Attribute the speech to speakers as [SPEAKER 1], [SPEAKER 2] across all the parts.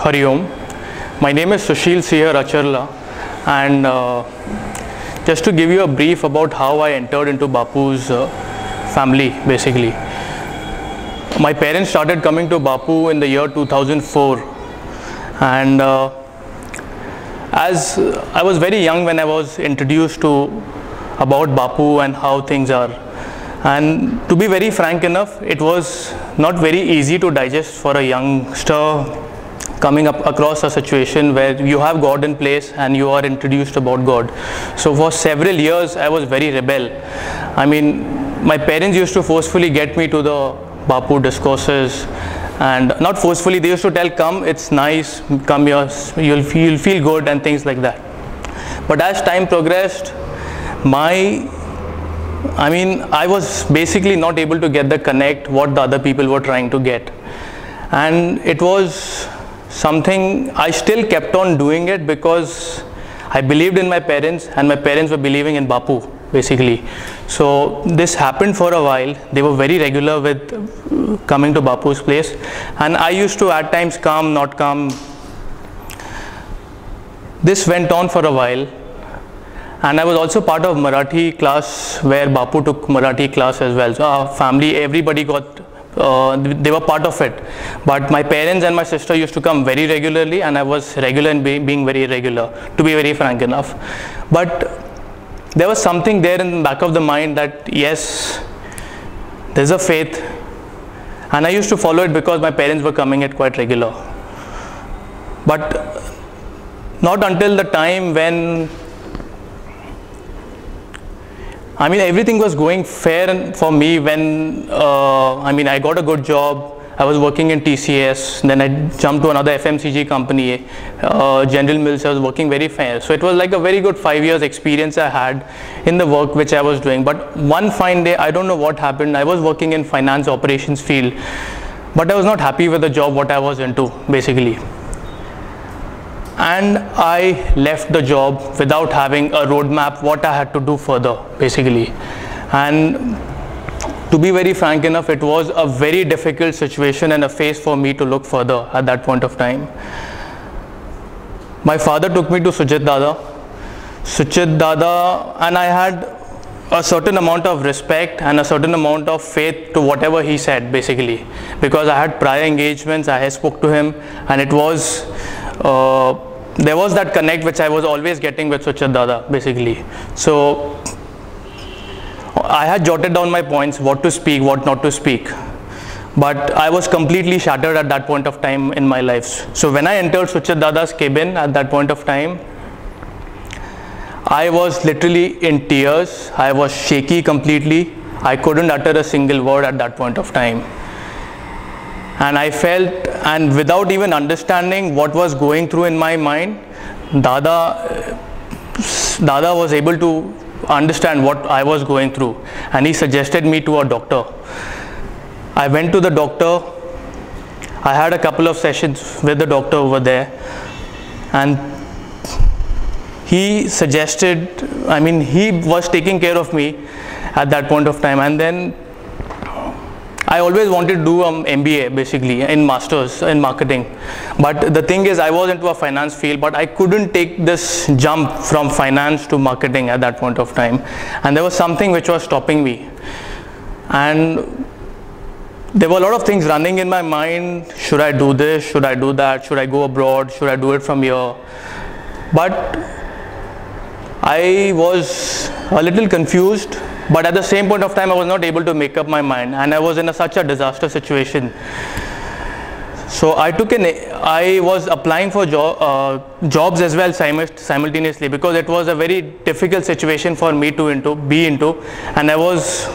[SPEAKER 1] Hari Om. My name is Sushil Racherla, and just to give you a brief about how I entered into Bapu's family, basically. My parents started coming to Bapu in the year 2004, and as I was very young when I was introduced to about Bapu and how things are. And to be very frank enough, it was not very easy to digest for a youngster coming up across a situation where you have God in place and you are introduced about God. So for several years I was very rebel. I mean, my parents used to forcefully get me to the Bapu discourses, and not forcefully, they used to tell, come, it's nice, come here, you'll feel good and things like that. But as time progressed, I was basically not able to get the connect what the other people were trying to get. And it was something, I still kept on doing it because I believed in my parents and my parents were believing in Bapu, basically. So this happened for a while. They were very regular with coming to Bapu's place, and I used to at times come, not come. This went on for a while. And I was also part of Marathi class where Bapu took Marathi class as well. So our family, everybody got, they were part of it. But my parents and my sister used to come very regularly, and I was regular in being very irregular, to be very frank enough. But there was something there in the back of the mind that yes, there's a faith. And I used to follow it because my parents were coming it quite regular. But not until the time when everything was going fair for me when, I got a good job. I was working in TCS, then I jumped to another FMCG company, General Mills. I was working very fair. So it was like a very good 5 years experience I had in the work which I was doing. But one fine day, I don't know what happened. I was working in finance operations field, but I was not happy with the job what I was into, basically. And I left the job without having a roadmap what I had to do further, basically. And to be very frank enough, it was a very difficult situation and a phase for me to look further at that point of time. My father took me to Sujit Dada, and I had a certain amount of respect and a certain amount of faith to whatever he said, basically, because I had prior engagements. I had spoke to him, and it was there was that connect which I was always getting with Sushil Dada, basically. So I had jotted down my points, what to speak, what not to speak, but I was completely shattered at that point of time in my life. So when I entered Sushil Dada's cabin at that point of time, I was literally in tears. I was shaky completely. I couldn't utter a single word at that point of time. And I felt, and without even understanding what was going through in my mind, Dada was able to understand what I was going through, and he suggested me to a doctor. I went to the doctor. I had a couple of sessions with the doctor over there, and he suggested, he was taking care of me at that point of time. And then I always wanted to do MBA, basically, in masters in marketing. But the thing is, I was into a finance field, but I couldn't take this jump from finance to marketing at that point of time. And there was something which was stopping me. And there were a lot of things running in my mind. Should I do this? Should I do that? Should I go abroad? Should I do it from here? But I was a little confused. But at the same point of time, I was not able to make up my mind, and I was in such a disaster situation. So I was applying for jobs as well simultaneously, because it was a very difficult situation for me to be into, and I was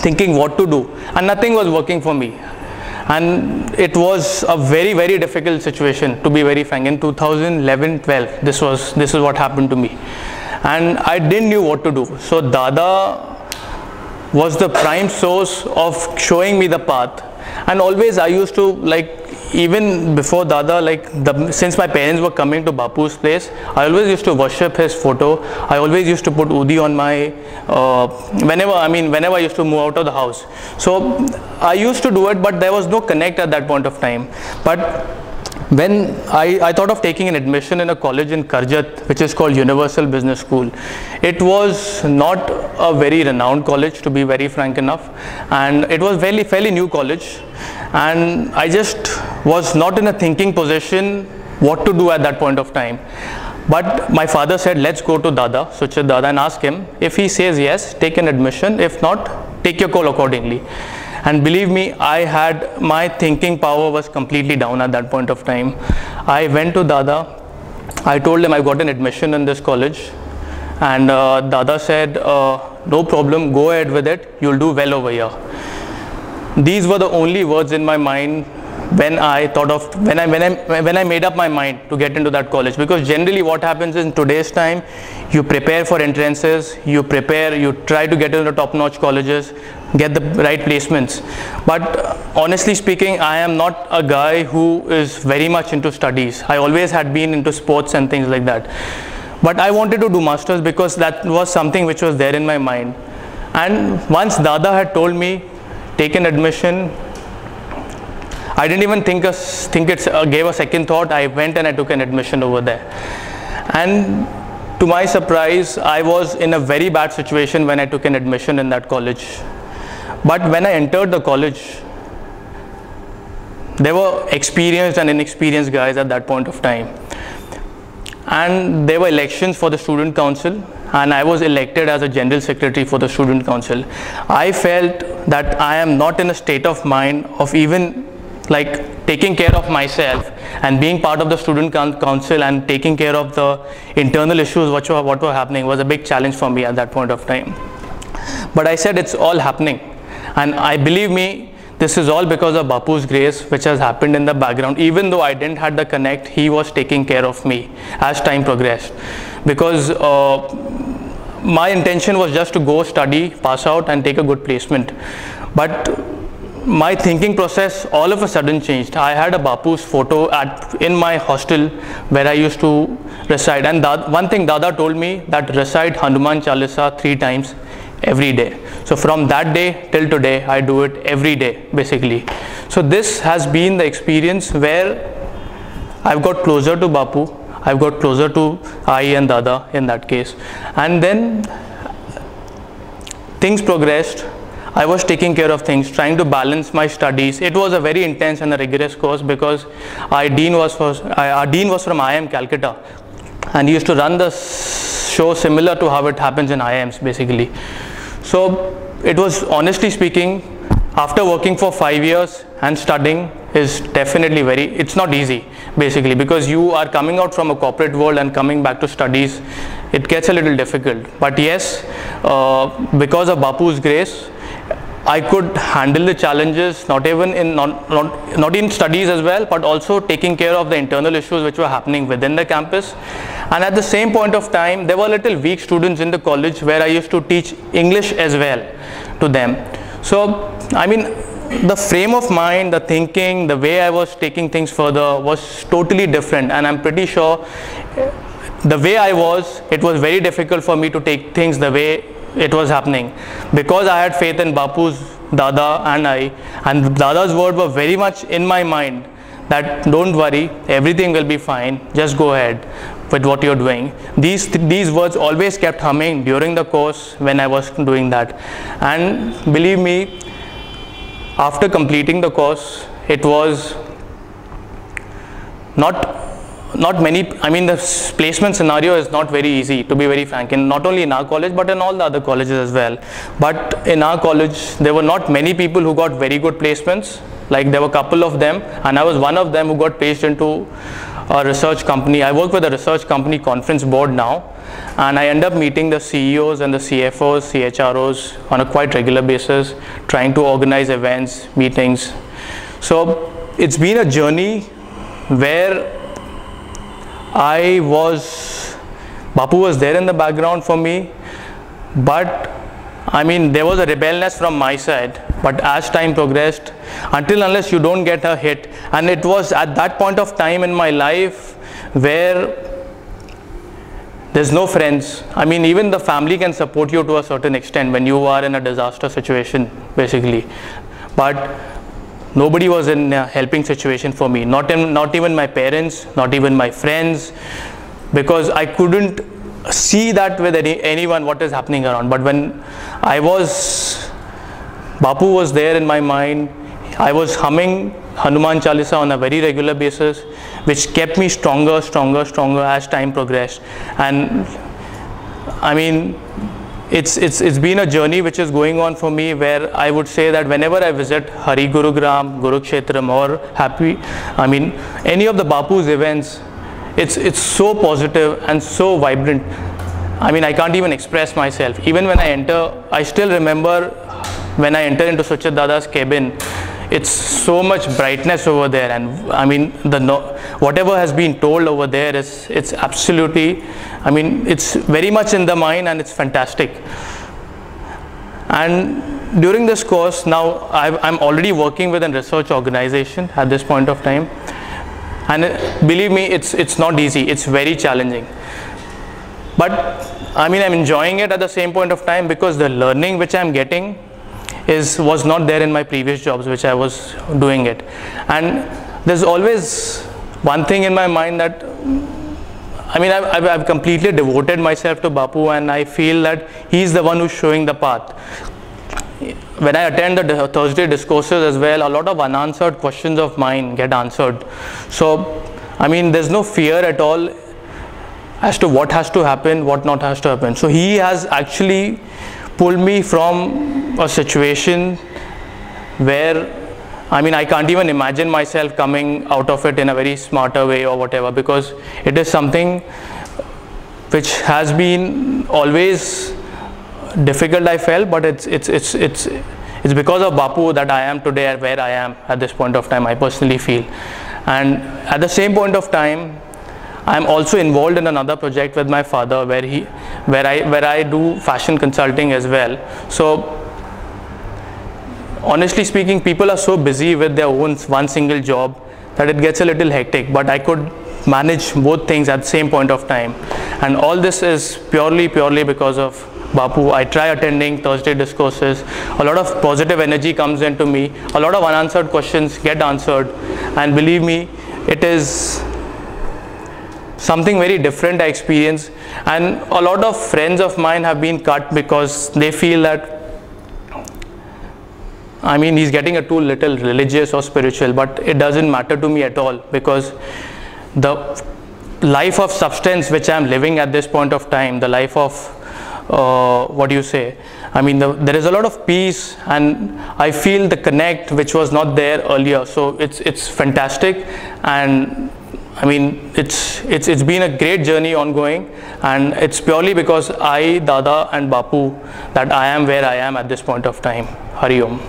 [SPEAKER 1] thinking what to do, and nothing was working for me. And it was a very, very difficult situation, to be very frank. In 2011-12, this is what happened to me. And I didn't know what to do. So Dada was the prime source of showing me the path. And always I used to, even before Dada, since my parents were coming to Bapu's place, I always used to worship his photo. I always used to put Udi on my, whenever I used to move out of the house. So I used to do it, but there was no connect at that point of time. But when I thought of taking an admission in a college in Karjat, which is called Universal Business School. It was not a very renowned college, to be very frank enough, and it was fairly new college, and I just was not in a thinking position what to do at that point of time. But my father said, let's go to Dada, Suchit Dada, and ask him. If he says yes, take an admission. If not, take your call accordingly. And believe me, my thinking power was completely down at that point of time. I went to Dada. I told him I got an admission in this college. And Dada said, no problem, go ahead with it. You'll do well over here. These were the only words in my mind when I made up my mind to get into that college. Because generally what happens in today's time, you prepare for entrances, you try to get into top-notch colleges, get the right placements. But honestly speaking, I am not a guy who is very much into studies. I always had been into sports and things like that. But I wanted to do masters because that was something which was there in my mind. And once Dada had told me, take an admission, I didn't even gave a second thought. I went and I took an admission over there. And to my surprise, I was in a very bad situation when I took an admission in that college. But when I entered the college, there were experienced and inexperienced guys at that point of time. And there were elections for the student council, and I was elected as a general secretary for the student council. I felt that I am not in a state of mind of even like taking care of myself and being part of the student council and taking care of the internal issues what were happening was a big challenge for me at that point of time. But I said it's all happening, and I believe me, this is all because of Bapu's grace which has happened in the background. Even though I didn't have the connect, he was taking care of me as time progressed, because my intention was just to go study, pass out and take a good placement. But my thinking process all of a sudden changed. I had a Bapu's photo in my hostel where I used to recite, and one thing Dada told me, that recite Hanuman Chalisa 3 times every day. So from that day till today, I do it every day basically. So this has been the experience where I've got closer to Bapu, I've got closer to I and Dada in that case. And then things progressed. I was taking care of things, trying to balance my studies. It was a very intense and a rigorous course because our dean was from IIM Calcutta, and he used to run the show similar to how it happens in IIMs basically. So it was, honestly speaking, after working for 5 years and studying is definitely it's not easy basically, because you are coming out from a corporate world and coming back to studies, it gets a little difficult. But yes, because of Bapu's grace, I could handle the challenges, not in studies as well, but also taking care of the internal issues which were happening within the campus. And at the same point of time, there were little weak students in the college where I used to teach English as well to them. So, I mean, the frame of mind, the thinking, the way I was taking things further was totally different. And I'm pretty sure the way it was very difficult for me to take things the way it was happening, because I had faith in Bapu's, Dada and Dada's word were very much in my mind that don't worry, everything will be fine, just go ahead with what you're doing. These words always kept humming during the course when I was doing that. And believe me, after completing the course, it was not many, I mean, the placement scenario is not very easy, to be very frank, and not only in our college but in all the other colleges as well. But in our college, there were not many people who got very good placements. Like, there were a couple of them, and I was one of them who got placed into a research company. I work with a research company conference board now, and I end up meeting the CEOs and the CFOs, CHROs on a quite regular basis, trying to organize events, meetings. So it's been a journey where Bapu was there in the background for me, but I mean, there was a rebelliousness from my side. But as time progressed, unless you don't get a hit, and it was at that point of time in my life where there's no friends. I mean, even the family can support you to a certain extent when you are in a disaster situation, basically. But nobody was in a helping situation for me, not even my parents, not even my friends, because I couldn't see that with anyone what is happening around. But when Bapu was there in my mind, I was humming Hanuman Chalisa on a very regular basis, which kept me stronger as time progressed. And I mean, it's been a journey which is going on for me, where I would say that whenever I visit Hari Gurugram, Kurukshetram, or any of the Bapu's events, it's so positive and so vibrant. I mean, I can't even express myself. Even when I enter, I still remember when I enter into Suchit Dada's cabin, it's so much brightness over there, and I mean, whatever has been told over there it's absolutely, I mean, it's very much in the mind, and it's fantastic. And during this course, now I'm already working with a research organization at this point of time, and believe me, it's not easy, it's very challenging. But I mean, I'm enjoying it at the same point of time, because the learning which I'm getting was not there in my previous jobs which I was doing it. And there's always one thing in my mind, that I mean, I've completely devoted myself to Bapu, and I feel that he's the one who's showing the path. When I attend the Thursday discourses as well, a lot of unanswered questions of mine get answered. So I mean, there's no fear at all as to what has to happen, what not has to happen. So he has actually pulled me from a situation where, I mean, I can't even imagine myself coming out of it in a very smarter way or whatever, because it is something which has been always difficult, I felt, but it's because of Bapu that I am today where I am at this point of time, I personally feel. And at the same point of time, I'm also involved in another project with my father, where I do fashion consulting as well. So honestly speaking, people are so busy with their own one single job that it gets a little hectic, but I could manage both things at the same point of time. And all this is purely because of Bapu. I try attending Thursday discourses, a lot of positive energy comes into me, a lot of unanswered questions get answered, and believe me, it is something very different I experience. And a lot of friends of mine have been cut because they feel that, I mean, he's getting a too little religious or spiritual, but it doesn't matter to me at all, because the life of substance which I'm living at this point of time, the life of what do you say, I mean, there is a lot of peace, and I feel the connect which was not there earlier. So it's fantastic, and I mean, it's been a great journey ongoing, and it's purely because I, Dada and Bapu, that I am where I am at this point of time. Hari Om.